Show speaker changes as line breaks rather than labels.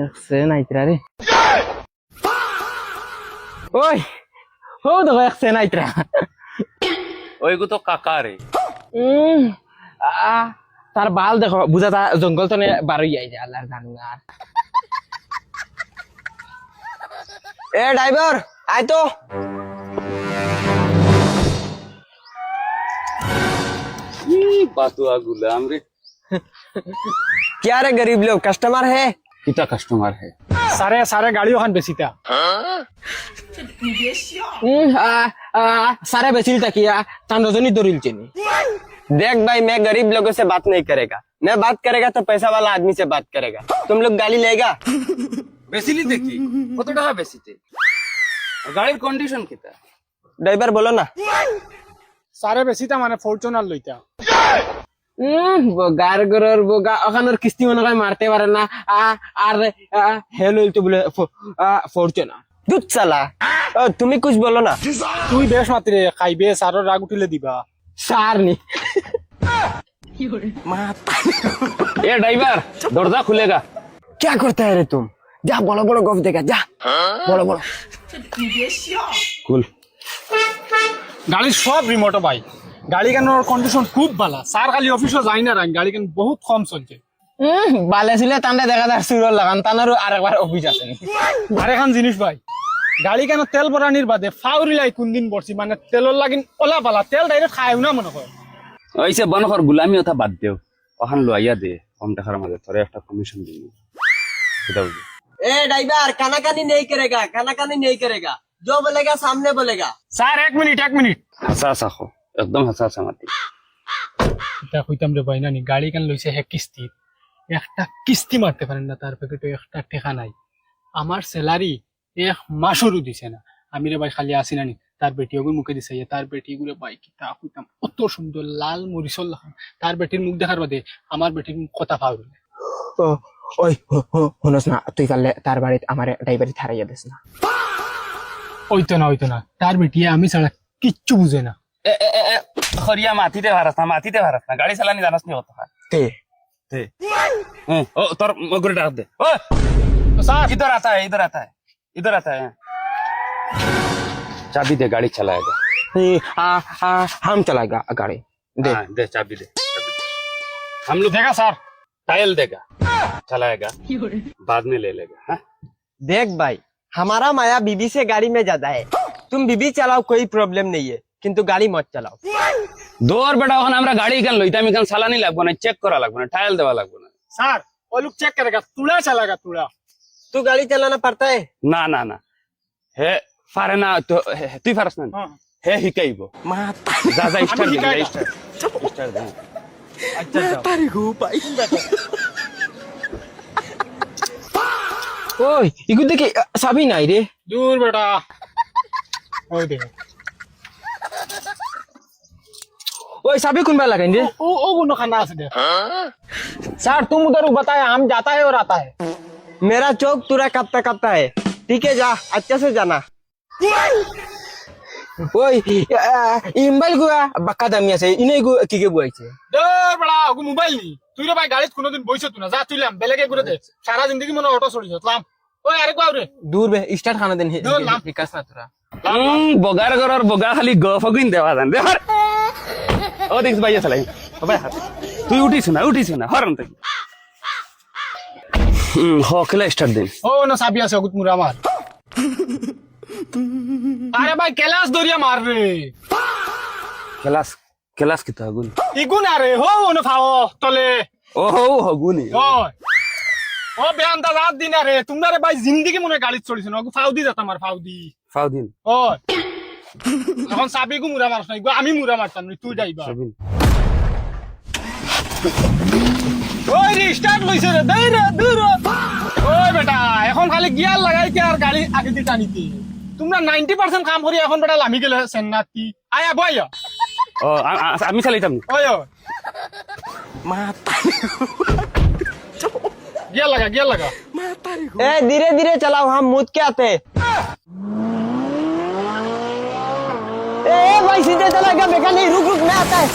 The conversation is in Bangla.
একসে নাইতরা রে ওই হো দেখো একসে নাইতরা
ওইগু তো কাকা রে।
তার বাল দেখো বুঝা তা জঙ্গল তো বারোই যায় আল্লাহর জানুয়ার।
ए ड्राइवर आए तो
पातुआ गुलाम रे।
क्या रे गरीब लोग कस्टमर है
किता कस्टमर है
सारे सारे गाड़ी ওখান বেচিতা
सारे बेचिल तकिया तान रजनी दरिल चेनी।
देख भाई मैं गरीब लोगों से बात नहीं करेगा, मैं बात करेगा तो पैसा वाला आदमी से बात करेगा। तुम लोग गाड़ी लेगा
বেসিলি দেখি কত টাকা বেচিতে গাড়ির কন্ডিশন কিতা
ड्राइवर बोलो ना।
সারে বেচিতা মানে ফরচুনার লইতা
গার গরর বোগা ওখানের কিস্তি মনে হয় মারতে পারে না আর হেল হইতো বলে ফরচুনা
दूध साला तुम्हें कुछ बोलो ना।
তুই বেশ মাত্রে খাইবে সারর রাগ উঠিলে দিবা
সার নি
ए ड्राइवर दरजा खुलेगा
क्या करता है रे तुम, जा बड़ो बड़ो गफ देगा जा बड़ो बड़ो।
कुल
গাড়ির সব রিমোট ভাই গাড়ি কেনার কন্ডিশন খুব ভালো স্যার খালি অফিসে যাই না রান গাড়ি কেন বহুত কম চলছে
বালে ছিল তান্ডে দেখা যার সুরল লাগান তানারও আরেকবার অফিস আছে
আর এখন জিনিস ভাই গাড়ি কেন তেল ভরানির বাদে ফাউরি লাই কোন দিন বসছি মানে তেলর লাগিন ওলা পালা তেল ডাইরেক্ট খাইও না মনে হয়
ऐसे बनकर गुलामी होता बात देव ওখান লইয়া দে কম টাকার মধ্যে তোরে একটা কমিশন দিবি কিতা বুঝি
ए ड्राइवर कानाकानी नहीं करेगा, कानाकानी नहीं करेगा, जो बोलेगा सामने बोलेगा।
স্যার এক মিনিট
হাসা হাসা খো একদম হাসা হাসা মাতি
এটা কইতাম রে ভাই নানি গাড়ি কেন লইছে হে কিস্তি একটা কিস্তি মারতে পারেন না তার পকেটে একটা টাকা নাই আমার স্যালারি এক মাসেরও দিছে না আমি রে ভাই খালি আসি নানি তার বেটিও মুখে দিছে তার বেটি গুলো ভাই কিতা কইতাম কত সুন্দর লাল মরিচল লাগান তার বেটির মুখ দেখার বাদে আমার বেটির কথা ফাউল
ও ওই হনস না তুই পারলে তার বাড়িতে আমার ড্রাইভারি থারাইয়া দিস না
হইতো না তার বেটি আমি ছাড়া কিচ্ছু বুঝে না
এ এ এ খরিয়া মাটিতে ভারাস না গাড়ি চালানি জানাস নি হতো
তে
তে ও তোর মগরে ডাক দে ও
স্যার
इधर आता है इधर आता है चाबी दे गाड़ी चलाएगा
हम चलाएगा गाड़ी दे
हाँ, दे चाबी दे हम लोग
देखा सर
टायल देगा चलाएगा बाद में ले लेगा हाँ?
देख भाई हमारा माया बीबी से गाड़ी में ज्यादा है, तुम बीबी चलाओ कोई प्रॉब्लम नहीं है, किंतु गाड़ी मत चलाओ।
দৌড় বেটা ওখানে আমরা গাড়ি কেন লইতাম এখানে চালানি লাগবো না চেক করা লাগবো না টায়াল দেওয়া লাগবো না
सर वो लोग चेक करेगा तुड़ा चलाएगा तुड़ा
तू गाड़ी चलाना पड़ता है
না না না হে পারে না তো তুই পারস না
हाँ
হে হিকাইব যা যা স্টার্ট দে
হিকাইবা।
স্টার্ট দে
अच्छा
ওই ইগু দেখি চাবি নাই রে
दूर बेटा वो देखो
ওই চাবি কোনবা লাগাই রে
वो गुनो खाना से दे
सर तुम उधर बताए हम जाता है और आता है
मेरा चौक तुरा कपता कपता है, ठीक है जा अच्छे से जाना।
ওই ইমবাইল গুয়া বাক্কা দামি আছে ইনে গু কি কে বুয়াইছে
दूर बेटा वो मोबाइल नहीं তুই রে ভাই গাড়ি কোনো দিন বইছ তুই না যা তুই লাম বেলেগে ঘুরে দে সারা জিন্দগি মনে অটো চড়িছ লাম ওই আরে কও রে
দূর বে স্টার্ট খানা দেন
দূর লাম।
বিকাশ না তোরা
বগার ঘরের বগা খালি গফগুইন দেওয়া জান দে হর ও দেখিস ভাইয়া চালাই ও ভাই হাত তুই উঠিস না হরন তুই হ খেলা স্টার্ট দিন
ও না সাবি আছে অগুত মুরা মার আরে ভাই কেলাস দরিয়া মার রে
কেলাস কিতা গুন
ইগুন আরে হো না ফাও তলে
ও হো হগুনি
ওই ও বেয়ান্তা রাত দিন আরে তোমরা রে ভাই জিন্দেগি মনে গাড়ি চড়িছ না ফাউদি যাত আমার ফাউদি
ফাউদিন
ওই এখন সাবি গু মুরা মারছ না ইগু আমি মুরা মারতাম নি তুই যাইবা
সবিন
ওই রে স্টার্ট লইছে রে দেই রে দূর ওই বেটা এখন খালি গিয়ার লাগাইতে আর গাড়ি আগে দিয়ে টানিতে তোমরা 90% কাম করি এখন বেটা লামি গেলে সেন্নাতি আয়া বইয়া
ও আমি চালাইতাম
ওই गियर लगा
ए धीरे धीरे चलाओ, हम मुद के आते हैं। ए भाई सीधे चलाएगा, बेकार नहीं, रुक रुक मैं आता है।